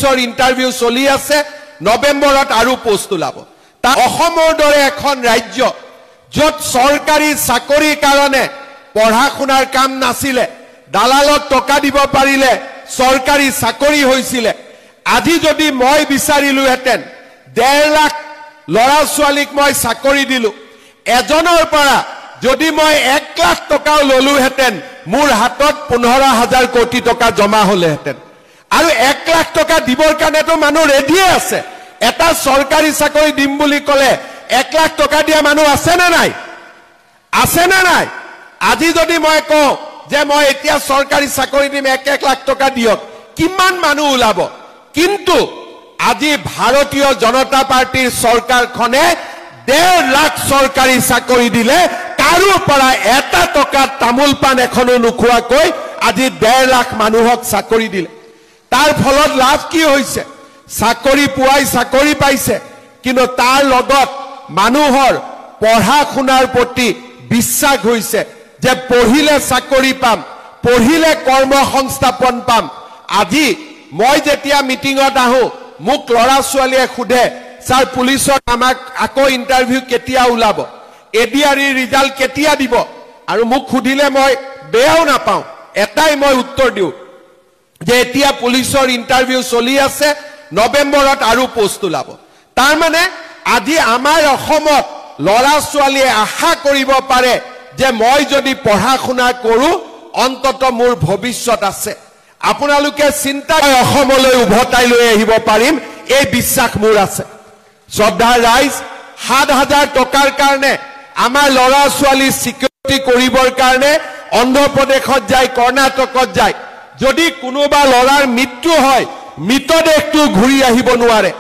পুলিচৰ ইন্টাৰভিউ চলি আছে নৱেম্বৰত আৰু পোষ্ট ওলাব তা অসমৰ দৰে এখন ৰাজ্য য'ত চৰকাৰী চাকৰিৰ কাৰণে পঢ়া শুনাৰ কাম নাছিলে দালালক টকা দিব পাৰিলে চৰকাৰী চাকৰি হৈছিলে আজি যদি মই বিচাৰিলো হেতেন 1.5 লাখ লৰা ছোৱালীক মই চাকৰি দিলো এজনৰ পৰা যদি মই 1 লাখ টকা ললো হেতেন মোৰ হাতত 15,000 কোটি টকা জমা হলে হেতেন আৰু 1 লাখ টকা দিবৰ কাৰণে তো মানুহ ৰেডি আছে এটা চৰকাৰী চাকৰি দিম বুলি কলে 1 লাখ টকা দিয়া মানুহ আছে না নাই আজি যদি মই কওঁ যে মই এতিয়া চৰকাৰী চাকৰি দিম 1 লাখ টকা দিয়ক কিমান মানুহ ওলাব কিন্তু আজি ভাৰতীয় জনতা পাৰ্টিৰ চৰকাৰখনে 1.5 লাখ চৰকাৰী চাকৰি দিলে কাৰো পৰা এটা টকা তামুল পান এখনো নোখোৱাকৈ আজি 1.5 লাখ মানুহক চাকৰি দিলে তাৰ ফলত লাভ কি হৈছে চাকৰি পুৱাই চাকৰি পাইছে কিন্তু তাৰ লগত মানুহৰ পঢ়া শুনাৰ প্ৰতি বিশ্বাস হৈছে যে পঢ়িলে চাকৰি পাম পঢ়িলে কৰ্মসংস্থাপন পাম আজি মই যেতিয়া মিটিঙত আহো মোক লৰা ছোৱালীয়ে খুদে স্যাৰ পুলিচৰ আমাক আকৌ ইন্টাৰভিউ কেতিয়া ওলাব এডিআৰই ৰিজাল্ট কেতিয়া দিব আৰু মোক খুদিলে মই বেয়াও নাপাওঁ এটাই মই উত্তৰ দিওঁ যে এতিয়া পুলিচৰ ইন্টাৰভিউ চলি আছে নৱেম্বৰত আৰু পোষ্ট ওলাব তাৰ মানে আজি আমাৰ অসমত লৰা ছোৱালীয়ে আশা কৰিব পাৰে যে মই যদি পঢ়া শুনা কৰো অন্তত মোৰ ভৱিষ্যত আছে আপোনালোকে চিন্তা অসমলৈ উভতাই লৈ আহিব পাৰিম এই বিশ্বাস মোৰ আছে শ্ৰদ্ধাৰ ৰাইজ 7,000 টকাৰ কাৰণে আমাৰ লৰা ছোৱালী সিকিউৰিটি কৰিবৰ কাৰণে অন্ধ্ৰপ্ৰদেশত যায় কৰ্ণাটকত যায় যদি কোনোবা লৰাৰ মৃত্যু হয় মৃতদেহটো ঘূৰি আহিব নোৱাৰে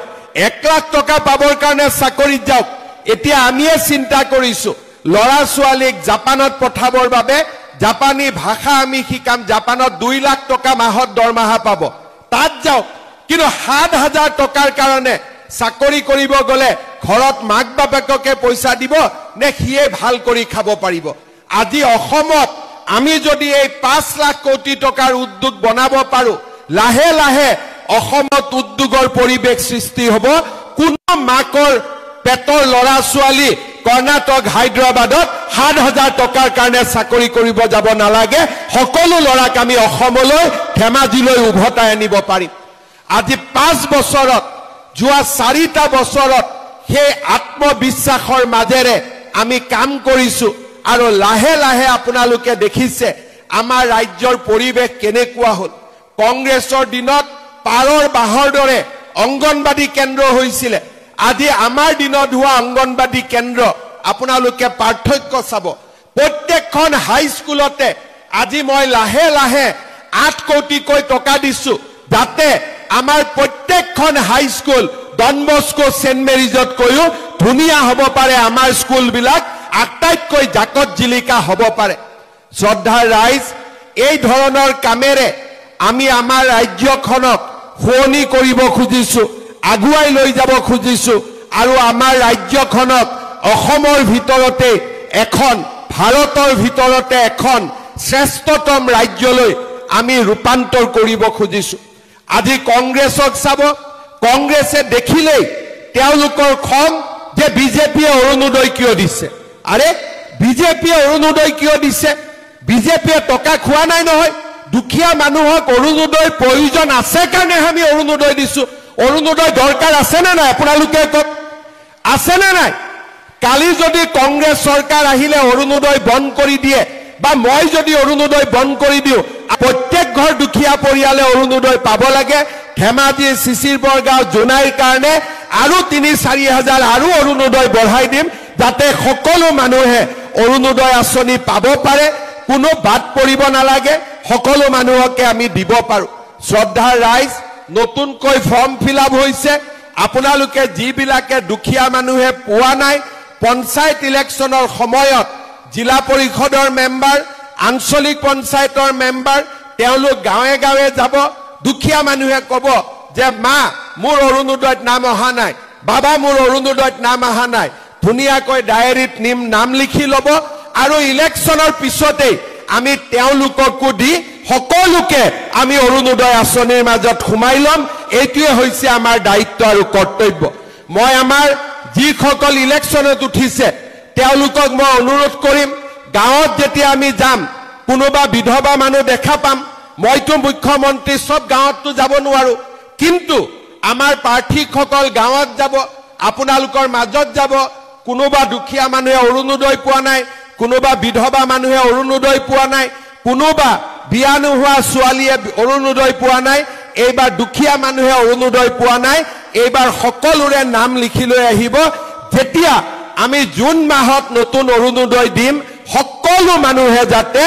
1 লাখ টকা পাবৰ কাৰণে চাকৰিত যাওক এতিয়া আমিয়ে চিন্তা কৰিছো লৰা ছোৱালীক জাপানত পঠাবৰ বাবে জাপানী ভাষা আমি শিকাম জাপানত 2 লাখ টকা মাহত দৰমহা পাব তাত যাওক কিন্তু 7,000 টকাৰ কাৰণে চাকৰি কৰিব গলে ঘৰত মাক বাপেককে পইচা দিব নে হিয়ে ভাল কৰি খাব পাৰিব আজি অসমত আমি যদি এই 5 লাখ কোটি টকাৰ উদ্যোগ বনাব পাৰো লাহে লাহে অসমত উদ্যোগৰ পৰিবেশ সৃষ্টি হ'ব কোনো মাকৰ পেটৰ লৰা ছোৱালী কৰ্ণাটক হায়দৰাবাদত 7,000 টকাৰ কাৰণে চাকৰি কৰিব যাব নালাগে সকলো লৰাক আমি অসমলৈ ধেমাজিলৈ উভতাই আনিব পাৰিম আজি 5 বছৰত যোৱা 4টা বছৰত সেই আত্মবিশ্বাসৰ মাজেৰে আমি কাম কৰিছো আৰু লাহে লাহে আপোনালোকে দেখিছে আমাৰ ৰাজ্যৰ পৰিবেশ কেনেকুৱা হ'ল কংগ্ৰেছৰ দিনত পাৰৰ বাহৰ দৰে অংগনবাদী কেন্দ্ৰ হৈছিল আজি আমাৰ দিনত হোৱা অংগনবাদী কেন্দ্ৰ আপোনালোকে পাৰ্থক্য চাব প্ৰত্যেকখন হাই স্কুলতে আজি মই লাহে লাহে 8 কোটিকৈ টকা দিছো যাতে আমাৰ প্ৰত্যেকখন হাই স্কুল ডন বস্কো সেন্ট মেৰিজত কৈও ধুনিয়া হ'ব পাৰে আমাৰ স্কুল বিলাক আটাইতকৈ জাকত জিলিকা হ'ব পাৰে শ্ৰদ্ধাৰ ৰাইজ এই ধৰণৰ কামেৰে আমি আমাৰ ৰাজ্যখনক শুৱনি কৰিব খুজিছো আগুৱাই লৈ যাব খুজিছো আৰু আমাৰ ৰাজ্যখনক অসমৰ ভিতৰতে এখন ভাৰতৰ ভিতৰতে এখন শ্ৰেষ্ঠতম ৰাজ্যলৈ আমি ৰূপান্তৰ কৰিব খুজিছো আজি কংগ্ৰেছক চাব কংগ্ৰেছে দেখিলেই তেওঁলোকৰ খং যে বিজেপিয়ে অৰুণোদয় কিয় দিছে আৰে বিজেপিয়ে অৰুণোদয় কিয় দিছে বিজেপিয়ে টকা খোৱা নাই নহয় দুখীয়া মানুহক অৰুণোদয়ৰ প্ৰয়োজন আছে কাৰণে আমি অৰুণোদয় দিছো অৰুণোদয় দৰকাৰ আছে না নাই আপোনালোকে কওক আছে না নাই কালি যদি কংগ্ৰেছ চৰকাৰ আহিলে অৰুণোদয় বন্ধ কৰি দিয়ে বা মই যদি অৰুণোদয় বন্ধ কৰি দিও প্ৰত্যেক ঘৰ দুখীয়া পৰিয়ালে অৰুণোদয় পাব লাগে ধেমাজি শিশিৰ বৰগাঁও জোনাইৰ কাৰণে আৰু 3-4 হাজাৰ আৰু অৰুণোদয় বঢ়াই দিম যাতে সকলো মানুহে অৰুণোদয় আঁচনি পাব পাৰে কোনো বাদ পৰিব নালাগে সকলো মানুহকে আমি দিব পাৰো শ্ৰদ্ধাৰ ৰাইজ নতুনকৈ ফৰ্ম ফিলআপ হৈছে আপোনালোকে যিবিলাকে দুখীয়া মানুহে পোৱা নাই পঞ্চায়ত ইলেকশ্যনৰ সময়ত জিলা পৰিষদৰ মেম্বাৰ আঞ্চলিক পঞ্চায়তৰ মেম্বাৰ তেওঁলোক গাঁৱে গাঁৱে যাব দুখীয়া মানুহে ক'ব যে মা মোৰ অৰুণোদয়ত নাম অহা নাই বাবা মোৰ অৰুণোদয়ত নাম অহা নাই ধুনিয়াকৈ ডায়েৰীত নাম লিখি ল'ব আৰু ইলেকশ্যনৰ পিছতে আমি তেওঁলোককো দি সকলোকে আমি অৰুণোদয় আঁচনিৰ মাজত সোমাই ল'ম। এইটোৱে হৈছে আমাৰ দায়িত্ব আৰু কৰ্তব্য। মই আমাৰ যিসকল ইলেকশ্যনত উঠিছে তেওঁলোকক মই অনুৰোধ কৰিম, গাঁৱত যেতিয়া আমি যাম কোনোবা বিধৱা মানুহ দেখা পাম, মইতো মুখ্যমন্ত্ৰী সব গাঁৱততো যাব নোৱাৰো, কিন্তু আমাৰ প্ৰাৰ্থীসকল গাঁৱত যাব, আপোনালোকৰ মাজত যাব। কোনোবা দুখীয়া মানুহে অৰুণোদয় পোৱা নাই, কোনোবা বিধৱা মানুহে অৰুণোদয় পোৱা নাই, কোনোবা বিয়া নোহোৱা ছোৱালীয়ে অৰুণোদয় পোৱা নাই, এইবাৰ দুখীয়া মানুহে অৰুণোদয় পোৱা নাই। এইবাৰ সকলোৰে নাম লিখি লৈ আহিব। যেতিয়া আমি জুন মাহত নতুন অৰুণোদয় দিম, সকলো মানুহে যাতে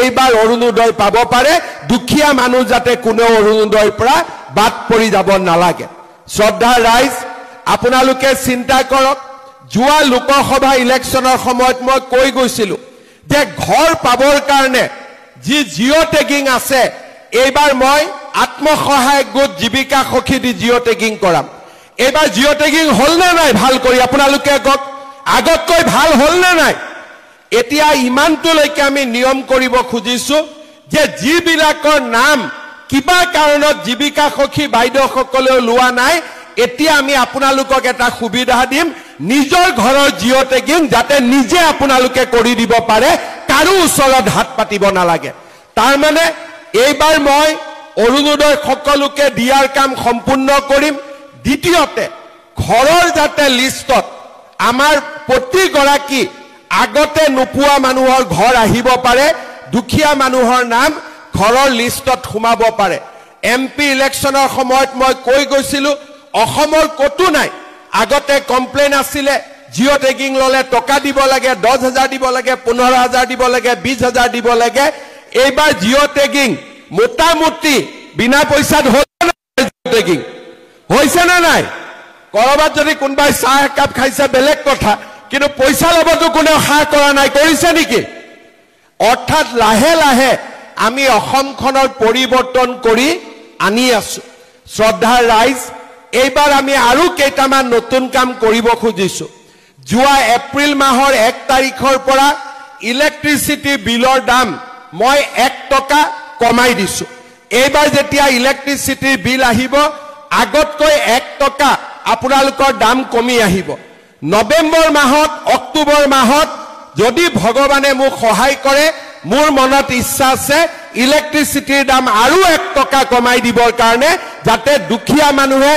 এইবাৰ অৰুণোদয় পাব পাৰে, দুখীয়া মানুহ যাতে কোনো অৰুণোদয়ৰ পৰা বাদ পৰি যাব নালাগে। শ্ৰদ্ধাৰ ৰাইজ, আপোনালোকে চিন্তা কৰক, যোৱা লোকসভা ইলেকশ্যনৰ সময়ত মই কৈ গৈছিলোঁ যে ঘৰ পাবৰ কাৰণে যি জিঅ' টেগিং আছে, এইবাৰ মই আত্মসহায়ক গোট জীৱিকা সখী দি জিঅ' টেগিং কৰাম। এইবাৰ জিঅ' টেগিং হ'ল নে নাই ভাল কৰি আপোনালোকে কওক, আগতকৈ ভাল হ'ল নে নাই? এতিয়া ইমানটোলৈকে আমি নিয়ম কৰিব খুজিছো যে যিবিলাকৰ নাম কিবা কাৰণত জীৱিকা সখী বাইদেউসকলেও লোৱা নাই, এতিয়া আমি আপোনালোকক এটা সুবিধা দিম, নিজৰ ঘৰৰ জিঅ' টেগিং যাতে নিজে আপোনালোকে কৰি দিব পাৰে, কাৰো ওচৰত হাত পাতিব নালাগে। তাৰমানে এইবাৰ মই অৰুণোদয় সকলোকে দিয়াৰ কাম সম্পূৰ্ণ কৰিম। দ্বিতীয়তে, ঘৰৰ যাতে লিষ্টত আমাৰ প্ৰতিগৰাকী আগতে নোপোৱা মানুহৰ ঘৰ আহিব পাৰে, দুখীয়া মানুহৰ নাম ঘৰৰ লিষ্টত সোমাব পাৰে। MP ইলেকশ্যনৰ সময়ত মই কৈ গৈছিলোঁ, অসমৰ ক'তো নাই। আগতে কমপ্লেইন আছিলে, জিঅ' টেগিং ল'লে টকা দিব লাগে, 10,000 দিব লাগে, 15,000 দিব লাগে, 20,000 দিব লাগে। এইবাৰ জিঅ' টেগিং মোটামুটি বিনা পইচাত হৈছে নে জিঅ' টেগিং? হৈছে নে নাই? কৰবাত যদি কোনোবাই চাহ একাপ খাইছে বেলেগ কথা, কিন্তু পইচা ল'বতো কোনেও সাহ কৰা নাই, কৰিছে নেকি? অৰ্থাৎ লাহে লাহে আমি অসমখনৰ পৰিৱৰ্তন কৰি আনি আছো। শ্ৰদ্ধাৰ ৰাইজ, এইবাৰ আমি আৰু কেইটামান নতুন কাম কৰিব খুজিছো। যোৱা এপ্ৰিল মাহৰ 1 তাৰিখৰ পৰা ইলেক্ট্ৰিচিটি বিলৰ দাম মই 1 টকা কমাই দিছো। এইবাৰ যেতিয়া ইলেক্ট্ৰিচিটিৰ বিল আহিব, আগতকৈ 1 টকা আপোনালোকৰ দাম কমি আহিব। নৱেম্বৰ মাহত, অক্টোবৰ মাহত যদি ভগৱানে মোক সহায় কৰে, মোৰ মনত ইচ্ছা আছে ইলেক্ট্ৰিচিটিৰ দাম আৰু 1 টকা কমাই দিবৰ কাৰণে, যাতে দুখীয়া মানুহে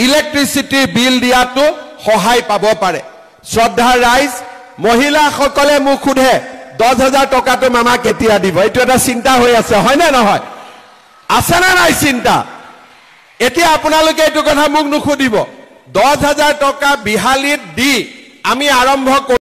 ইলেক্ট্ৰিচিটিৰ বিল দিয়াটো সহায় পাব পাৰে। শ্ৰদ্ধাৰ ৰাইজ, মহিলাসকলে মোক সোধে 10,000 টকাটো মামা কেতিয়া দিব? এইটো এটা চিন্তা হৈ আছে, হয় নে নহয়? আছে নে নাই চিন্তা? এতিয়া আপোনালোকে এইটো কথা মোক নুসুধিব। 10,000 টকা বিহালীত দি আমি আৰম্ভ